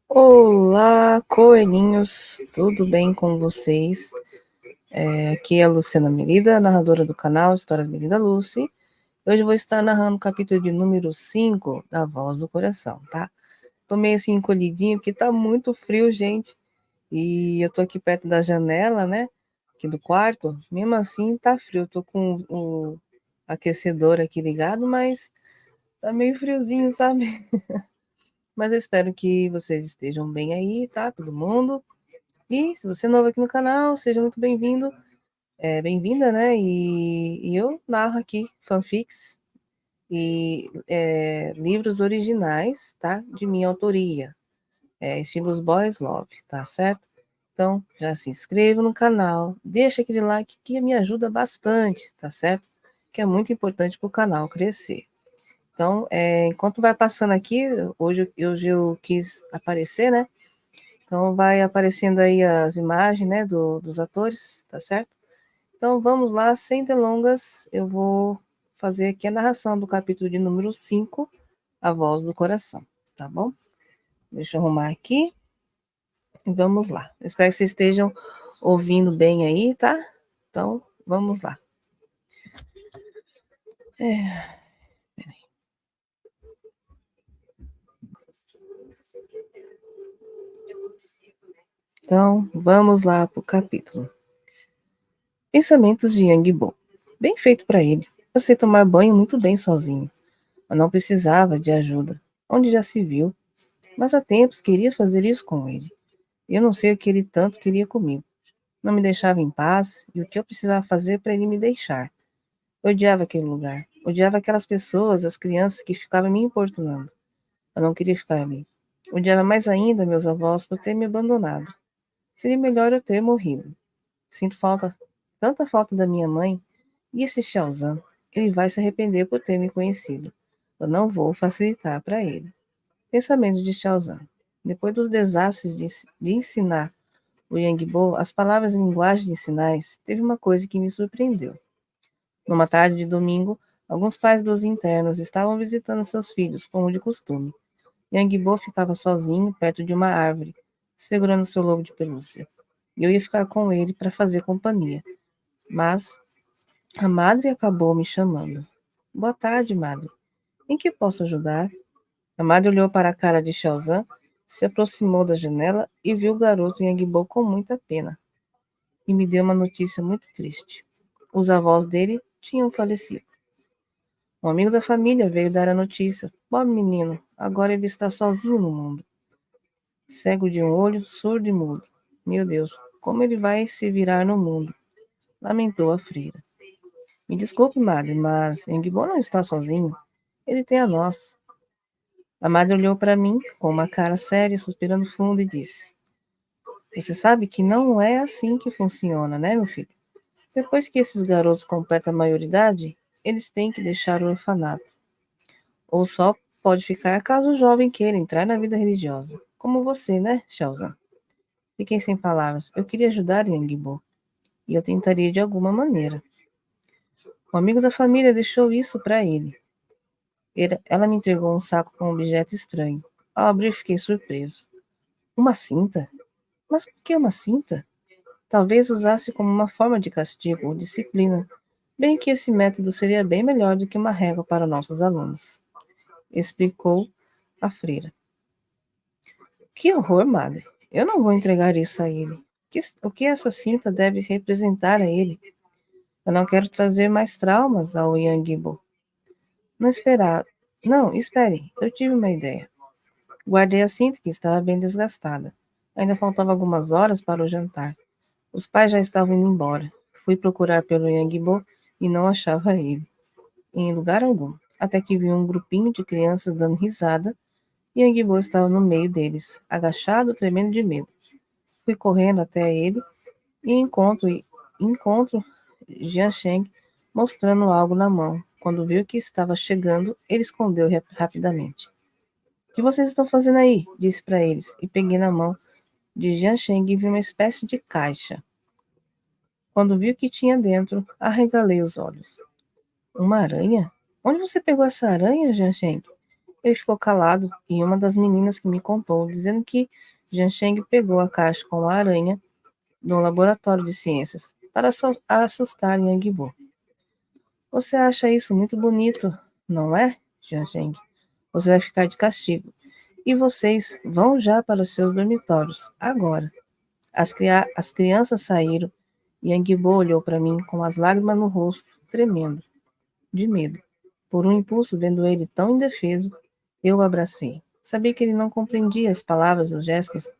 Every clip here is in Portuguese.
Olá, coelhinhos, tudo bem com vocês? Aqui é a Luciana Merida, narradora do canal Histórias Merida Lucy. Hoje eu vou estar narrando o capítulo de número 5 da Voz do Coração, tá? Tô meio assim encolhidinho porque tá muito frio, gente. E eu tô aqui perto da janela, né? Aqui do quarto. Mesmo assim tá frio. Eu tô com o aquecedor aqui ligado, mas tá meio friozinho, sabe? Mas eu espero que vocês estejam bem aí, tá? Todo mundo. E se você é novo aqui no canal, seja muito bem-vindo, bem-vinda, né? E eu narro aqui fanfics e livros originais, tá? De minha autoria, estilos Boys Love, tá certo? Então, já se inscreva no canal, deixa aquele like que me ajuda bastante, tá certo? Que é muito importante para o canal crescer. Então, enquanto vai passando aqui, hoje eu quis aparecer, né? Então, vai aparecendo aí as imagens, né, dos atores, tá certo? Então, vamos lá, sem delongas, eu vou fazer aqui a narração do capítulo de número 5, A Voz do Coração, tá bom? Deixa eu arrumar aqui e vamos lá. Espero que vocês estejam ouvindo bem aí, tá? Então, vamos lá. Então, vamos lá para o capítulo. Pensamentos de Yang Bo. Bem feito para ele. Eu sei tomar banho muito bem sozinho. Eu não precisava de ajuda. Onde já se viu? Mas há tempos queria fazer isso com ele. Eu não sei o que ele tanto queria comigo. Não me deixava em paz e o que eu precisava fazer para ele me deixar. Eu odiava aquele lugar. Odiava aquelas pessoas, as crianças que ficavam me importunando. Eu não queria ficar ali. Odiava mais ainda meus avós por ter me abandonado. Seria melhor eu ter morrido. Sinto falta, tanta falta da minha mãe. E esse Xiaozan, ele vai se arrepender por ter me conhecido. Eu não vou facilitar para ele. Pensamento de Xiaozan. Depois dos desastres de ensinar o Yangbo as palavras em linguagem de sinais, teve uma coisa que me surpreendeu. Numa tarde de domingo, alguns pais dos internos estavam visitando seus filhos, como de costume. Yangbo ficava sozinho perto de uma árvore, segurando seu lobo de pelúcia. E eu ia ficar com ele para fazer companhia. Mas a madre acabou me chamando. Boa tarde, madre. Em que posso ajudar? A madre olhou para a cara de Xiaozan, se aproximou da janela e viu o garoto em Agbo com muita pena. E me deu uma notícia muito triste. Os avós dele tinham falecido. Um amigo da família veio dar a notícia. Pobre menino, agora ele está sozinho no mundo. Cego de um olho, surdo e mudo. Meu Deus, como ele vai se virar no mundo? Lamentou a freira. Me desculpe, madre, mas Engbo não está sozinho. Ele tem a nós. A madre olhou para mim com uma cara séria, suspirando fundo e disse: Você sabe que não é assim que funciona, né, meu filho? Depois que esses garotos completam a maioridade, eles têm que deixar o orfanato. Ou só pode ficar caso o jovem queira entrar na vida religiosa. Como você, né, Xiaozan? Fiquei sem palavras. Eu queria ajudar Yangbo. E eu tentaria de alguma maneira. Um amigo da família deixou isso para ele. Ela me entregou um saco com um objeto estranho. Ao abrir, fiquei surpreso. Uma cinta? Mas por que uma cinta? Talvez usasse como uma forma de castigo ou disciplina. Bem que esse método seria bem melhor do que uma régua para nossos alunos, explicou a freira. Que horror, madre. Eu não vou entregar isso a ele. O que essa cinta deve representar a ele? Eu não quero trazer mais traumas ao Yangbo. Não esperar. Não, espere. Eu tive uma ideia. Guardei a cinta que estava bem desgastada. Ainda faltavam algumas horas para o jantar. Os pais já estavam indo embora. Fui procurar pelo Yangbo e não achava ele, em lugar algum. Até que vi um grupinho de crianças dando risada e Yangbo estava no meio deles, agachado, tremendo de medo. Fui correndo até ele e encontro Jian Sheng mostrando algo na mão. Quando viu que estava chegando, ele escondeu rapidamente. O que vocês estão fazendo aí? Disse para eles, e peguei na mão de Jian Sheng e vi uma espécie de caixa. Quando vi o que tinha dentro, arregalei os olhos. Uma aranha? Onde você pegou essa aranha, Jian Sheng? Ele ficou calado e uma das meninas que me contou, dizendo que Jiansheng pegou a caixa com a aranha no laboratório de ciências para assustar Yang Bo. Você acha isso muito bonito, não é, Jiansheng? Você vai ficar de castigo. E vocês vão já para os seus dormitórios, agora. As crianças saíram e Yang Bo olhou para mim com as lágrimas no rosto, tremendo, de medo. Por um impulso, vendo ele tão indefeso, eu o abracei. Sabia que ele não compreendia as palavras e os gestos,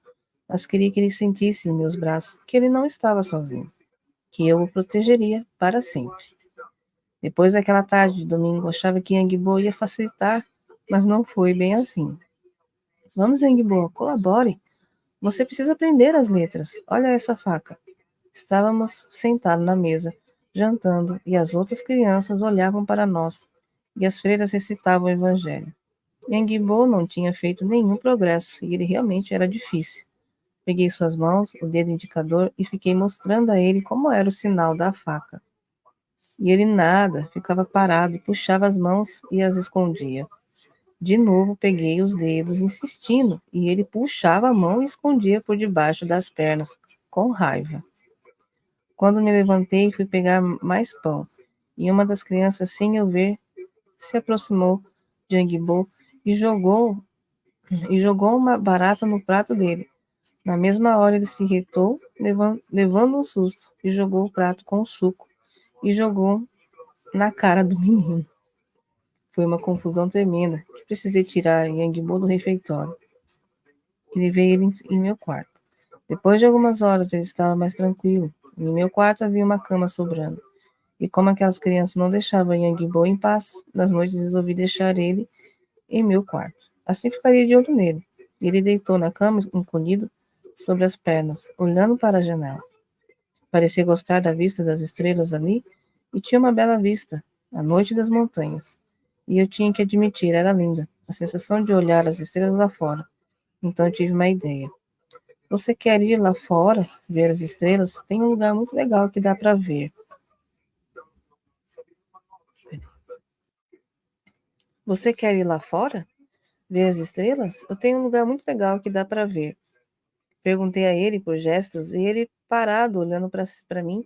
mas queria que ele sentisse em meus braços que ele não estava sozinho, que eu o protegeria para sempre. Depois daquela tarde de domingo, achava que Yang Bo ia facilitar, mas não foi bem assim. Vamos, Yang Bo, colabore. Você precisa aprender as letras. Olha essa faca. Estávamos sentados na mesa, jantando, e as outras crianças olhavam para nós, e as freiras recitavam o evangelho. Yang Bo não tinha feito nenhum progresso, e ele realmente era difícil. Peguei suas mãos, o dedo indicador, e fiquei mostrando a ele como era o sinal da faca. E ele nada, ficava parado, puxava as mãos e as escondia. De novo peguei os dedos, insistindo, e ele puxava a mão e escondia por debaixo das pernas, com raiva. Quando me levantei, fui pegar mais pão, e uma das crianças, sem eu ver, se aproximou de Angbo e jogou uma barata no prato dele. Na mesma hora ele se irritou, levando um susto, e jogou o prato com o suco, e jogou na cara do menino. Foi uma confusão tremenda, que precisei tirar Yangbo do refeitório. E levei ele em meu quarto. Depois de algumas horas ele estava mais tranquilo. E em meu quarto havia uma cama sobrando. E como aquelas crianças não deixavam Yangbo em paz, nas noites resolvi deixar ele em meu quarto. Assim ficaria de olho nele. Ele deitou na cama, encolhido sobre as pernas, olhando para a janela. Parecia gostar da vista das estrelas ali e tinha uma bela vista, a noite das montanhas. E eu tinha que admitir, era linda, a sensação de olhar as estrelas lá fora. Então eu tive uma ideia. Você quer ir lá fora, ver as estrelas? Tem um lugar muito legal que dá para ver. Você quer ir lá fora, ver as estrelas? Eu tenho um lugar muito legal que dá para ver. Perguntei a ele por gestos e ele parado olhando para mim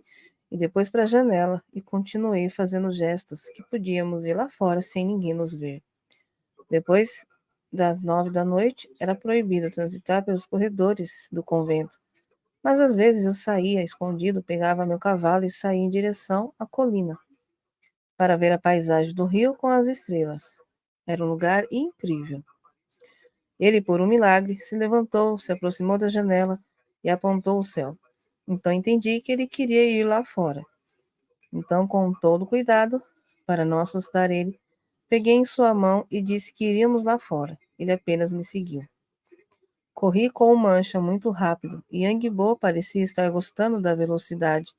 e depois para a janela e continuei fazendo gestos que podíamos ir lá fora sem ninguém nos ver. Depois das 9 da noite era proibido transitar pelos corredores do convento, mas às vezes eu saía escondido, pegava meu cavalo e saía em direção à colina para ver a paisagem do rio com as estrelas. Era um lugar incrível. Ele, por um milagre, se levantou, se aproximou da janela e apontou o céu. Então entendi que ele queria ir lá fora. Então, com todo cuidado, para não assustar ele, peguei em sua mão e disse que iríamos lá fora. Ele apenas me seguiu. Corri com o mancha muito rápido e Yangbo parecia estar gostando da velocidade,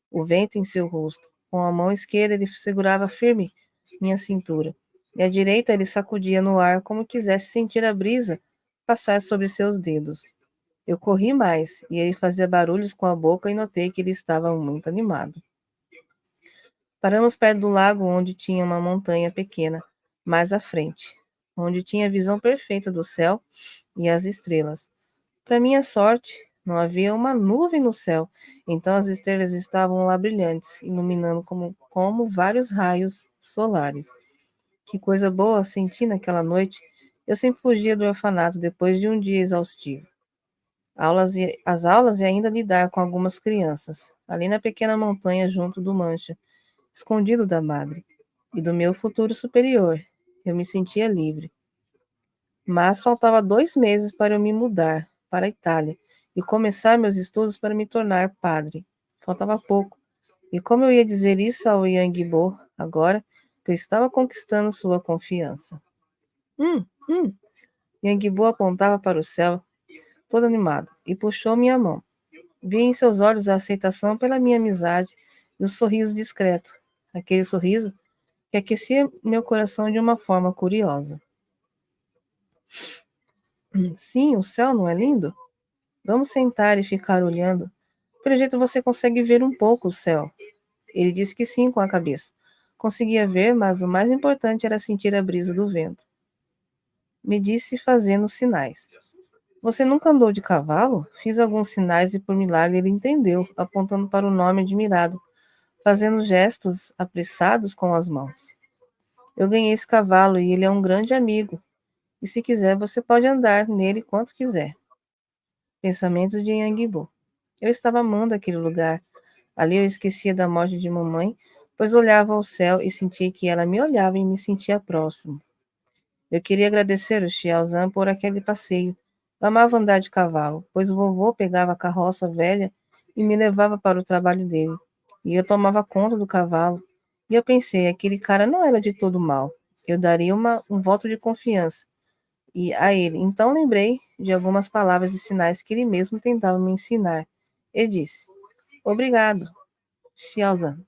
o vento em seu rosto. Com a mão esquerda ele segurava firme minha cintura, e a direita ele sacudia no ar como quisesse sentir a brisa passar sobre seus dedos. Eu corri mais, e ele fazia barulhos com a boca e notei que ele estava muito animado. Paramos perto do lago onde tinha uma montanha pequena, mais à frente, onde tinha a visão perfeita do céu e as estrelas. Para minha sorte, não havia uma nuvem no céu, então as estrelas estavam lá brilhantes, iluminando como vários raios solares. Que coisa boa senti naquela noite. Eu sempre fugia do orfanato depois de um dia exaustivo. As aulas e ainda lidar com algumas crianças, ali na pequena montanha junto do Mancha, escondido da madre e do meu futuro superior. Eu me sentia livre. Mas faltava 2 meses para eu me mudar para a Itália e começar meus estudos para me tornar padre. Faltava pouco. E como eu ia dizer isso ao Yangbo agora que eu estava conquistando sua confiança? Hum. Yangbo apontava para o céu, todo animado, e puxou minha mão. Vi em seus olhos a aceitação pela minha amizade e o sorriso discreto, aquele sorriso que aquecia meu coração de uma forma curiosa. Sim, o céu não é lindo? Vamos sentar e ficar olhando. Pelo jeito você consegue ver um pouco o céu. Ele disse que sim com a cabeça. Conseguia ver, mas o mais importante era sentir a brisa do vento. me disse fazendo sinais. Você nunca andou de cavalo? Fiz alguns sinais e por milagre ele entendeu, apontando para o nome admirado, fazendo gestos apressados com as mãos. Eu ganhei esse cavalo e ele é um grande amigo. E se quiser, você pode andar nele quanto quiser. Pensamento de Yangibo. Eu estava amando aquele lugar. Ali eu esquecia da morte de mamãe, pois olhava ao céu e sentia que ela me olhava e me sentia próximo. Eu queria agradecer o Xiaozan por aquele passeio. Eu amava andar de cavalo, pois o vovô pegava a carroça velha e me levava para o trabalho dele. E eu tomava conta do cavalo. E eu pensei, aquele cara não era de todo mal. Eu daria um voto de confiança e a ele. Então lembrei de algumas palavras e sinais que ele mesmo tentava me ensinar. Ele disse: Obrigado, Xiaozan.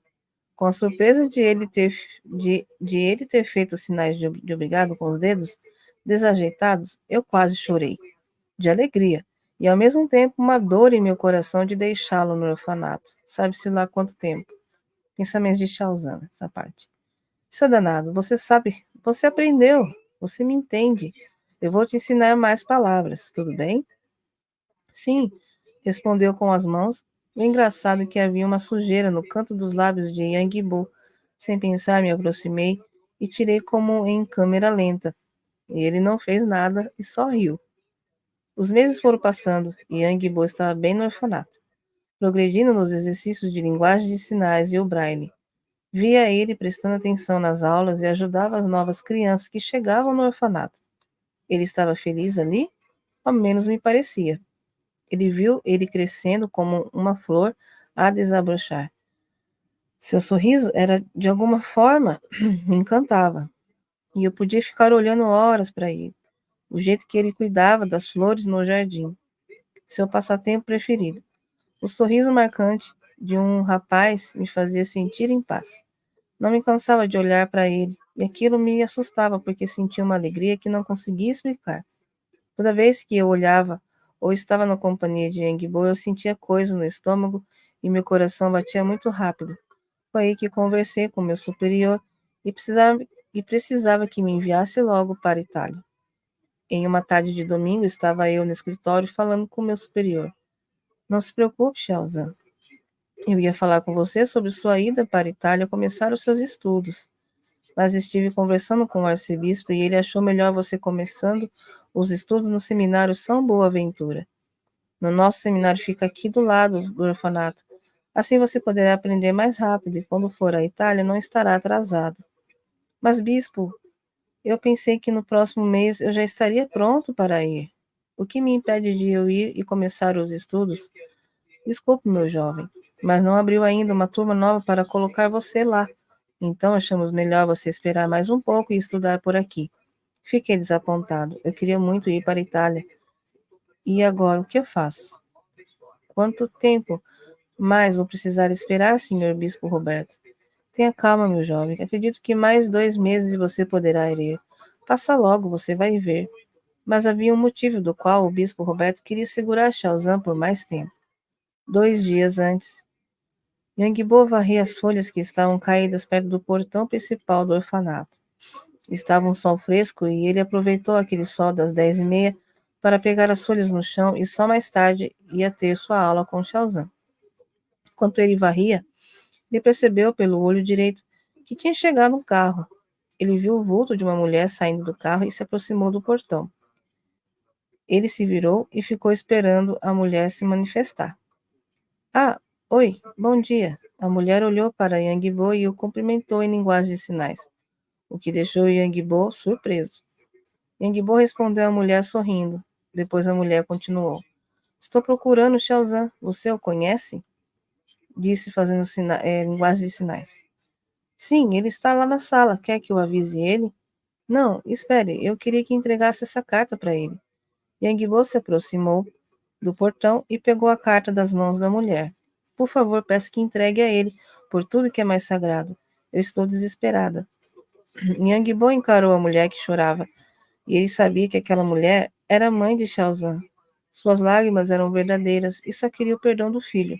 Com a surpresa de ele ter feito sinais de obrigado com os dedos desajeitados, eu quase chorei, de alegria, e ao mesmo tempo uma dor em meu coração de deixá-lo no orfanato. Sabe-se lá quanto tempo. Pensamentos de Xiaozan, essa parte. Seu danado, você sabe, você aprendeu, você me entende. Eu vou te ensinar mais palavras, tudo bem? Sim, respondeu com as mãos. O engraçado é que havia uma sujeira no canto dos lábios de Yang Bo. Sem pensar, me aproximei e tirei como em câmera lenta. E ele não fez nada e só riu. Os meses foram passando e Yang Bo estava bem no orfanato, progredindo nos exercícios de linguagem de sinais e o braille. Via ele prestando atenção nas aulas e ajudava as novas crianças que chegavam no orfanato. Ele estava feliz ali? Ao menos me parecia. Ele viu ele crescendo como uma flor a desabrochar. Seu sorriso era, de alguma forma, me encantava. E eu podia ficar olhando horas para ele. O jeito que ele cuidava das flores no jardim. Seu passatempo preferido. O sorriso marcante de um rapaz me fazia sentir em paz. Não me cansava de olhar para ele, e aquilo me assustava porque sentia uma alegria que não conseguia explicar. Toda vez que eu olhava ou estava na companhia de Engbo, eu sentia coisas no estômago e meu coração batia muito rápido. Foi aí que conversei com meu superior e precisava que me enviasse logo para a Itália. Em uma tarde de domingo, estava eu no escritório falando com meu superior. Não se preocupe, Shelza. Eu ia falar com você sobre sua ida para a Itália começar os seus estudos. Mas estive conversando com o arcebispo e ele achou melhor você começando os estudos no seminário São Boaventura. No nosso seminário fica aqui do lado do orfanato. Assim você poderá aprender mais rápido e quando for à Itália não estará atrasado. Mas, bispo, eu pensei que no próximo mês eu já estaria pronto para ir. O que me impede de eu ir e começar os estudos? Desculpe, meu jovem, mas não abriu ainda uma turma nova para colocar você lá. Então achamos melhor você esperar mais um pouco e estudar por aqui. Fiquei desapontado. Eu queria muito ir para a Itália. E agora, o que eu faço? Quanto tempo mais vou precisar esperar, senhor Bispo Roberto? Tenha calma, meu jovem. Acredito que mais 2 meses você poderá ir. Passa logo, você vai ver. Mas havia um motivo do qual o Bispo Roberto queria segurar Chauzan por mais tempo. 2 dias antes, Yangbo varria as folhas que estavam caídas perto do portão principal do orfanato. Estava um sol fresco e ele aproveitou aquele sol das 10h30 para pegar as folhas no chão e só mais tarde ia ter sua aula com Chauzan. Enquanto ele varria, ele percebeu pelo olho direito que tinha chegado um carro. Ele viu o vulto de uma mulher saindo do carro e se aproximou do portão. Ele se virou e ficou esperando a mulher se manifestar. Ah, oi, bom dia. A mulher olhou para Yangbo e o cumprimentou em linguagem de sinais, o que deixou Yangbo surpreso. Yangbo respondeu à mulher sorrindo. Depois a mulher continuou. Estou procurando Xiaozan. Você o conhece? Disse fazendo linguagem de sinais. Sim, ele está lá na sala. Quer que eu avise ele? Não, espere. Eu queria que entregasse essa carta para ele. Yangbo se aproximou do portão e pegou a carta das mãos da mulher. Por favor, peço que entregue a ele, por tudo que é mais sagrado. Eu estou desesperada. Yangbo encarou a mulher que chorava, e ele sabia que aquela mulher era a mãe de Xiaozan. Suas lágrimas eram verdadeiras e só queria o perdão do filho.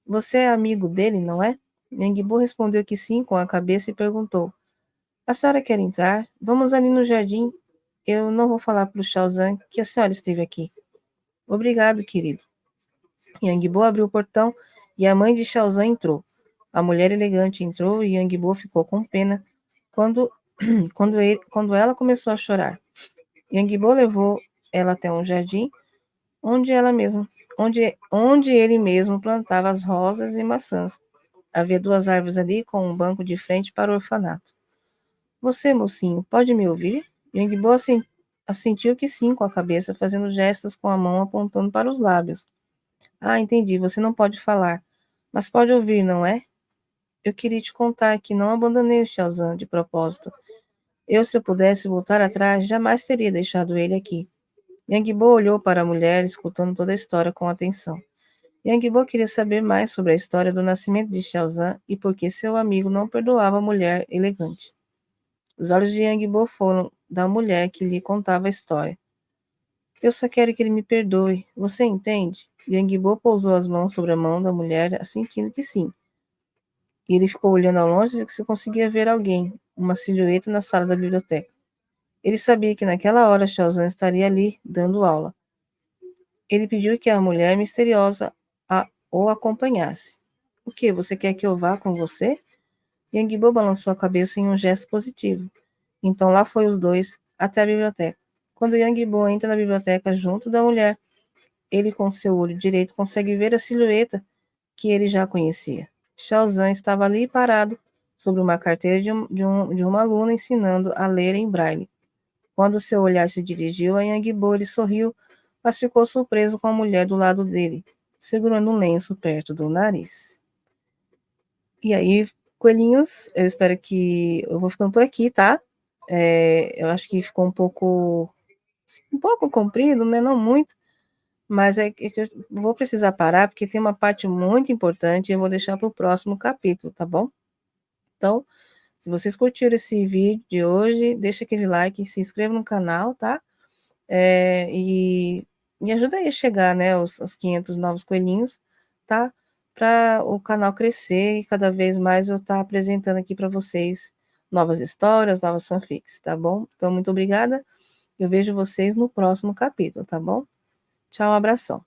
Você é amigo dele, não é? Yangbo respondeu que sim com a cabeça e perguntou. A senhora quer entrar? Vamos ali no jardim. Eu não vou falar para o Xiaozan que a senhora esteve aqui. Obrigado, querido. Yangbo abriu o portão e a mãe de Xiaozan entrou. A mulher elegante entrou e Yangbo ficou com pena quando, quando ela começou a chorar. Yangbo levou ela até um jardim onde ela mesma, onde ele mesmo plantava as rosas e maçãs. Havia duas árvores ali com um banco de frente para o orfanato. Você, mocinho, pode me ouvir? Yangbo assentiu que sim com a cabeça, fazendo gestos com a mão apontando para os lábios. Ah, entendi, você não pode falar, mas pode ouvir, não é? Eu queria te contar que não abandonei o Xiaozan de propósito. Se eu pudesse voltar atrás, jamais teria deixado ele aqui. Yangbo olhou para a mulher, escutando toda a história com atenção. Yangbo queria saber mais sobre a história do nascimento de Xiaozan e por que seu amigo não perdoava a mulher elegante. Os olhos de Yangbo foram da mulher que lhe contava a história. Eu só quero que ele me perdoe. Você entende? Yangbo pousou as mãos sobre a mão da mulher, sentindo que sim. E ele ficou olhando ao longe se conseguia ver alguém, uma silhueta na sala da biblioteca. Ele sabia que naquela hora Xiaozan estaria ali, dando aula. Ele pediu que a mulher misteriosa o acompanhasse. O que? Você quer que eu vá com você? Yangbo balançou a cabeça em um gesto positivo. Então lá foi os dois até a biblioteca. Quando Yangbo entra na biblioteca junto da mulher, ele com seu olho direito consegue ver a silhueta que ele já conhecia. Xiaozan estava ali parado sobre uma carteira de uma aluna ensinando a ler em braille. Quando seu olhar se dirigiu a Yangbo, ele sorriu, mas ficou surpreso com a mulher do lado dele, segurando um lenço perto do nariz. E aí, coelhinhos, eu espero que eu vou ficando por aqui, tá? Eu acho que ficou um pouco comprido, né? Não muito, mas é que eu vou precisar parar porque tem uma parte muito importante e eu vou deixar para o próximo capítulo, tá bom? Então, se vocês curtiram esse vídeo de hoje, deixa aquele like, se inscreva no canal, tá? E me ajuda aí a chegar, né, aos 500 novos coelhinhos, tá? Para o canal crescer e cada vez mais eu estar apresentando aqui para vocês novas histórias, novas fanfics, tá bom? Então, muito obrigada. Eu vejo vocês no próximo capítulo, tá bom? Tchau, um abração.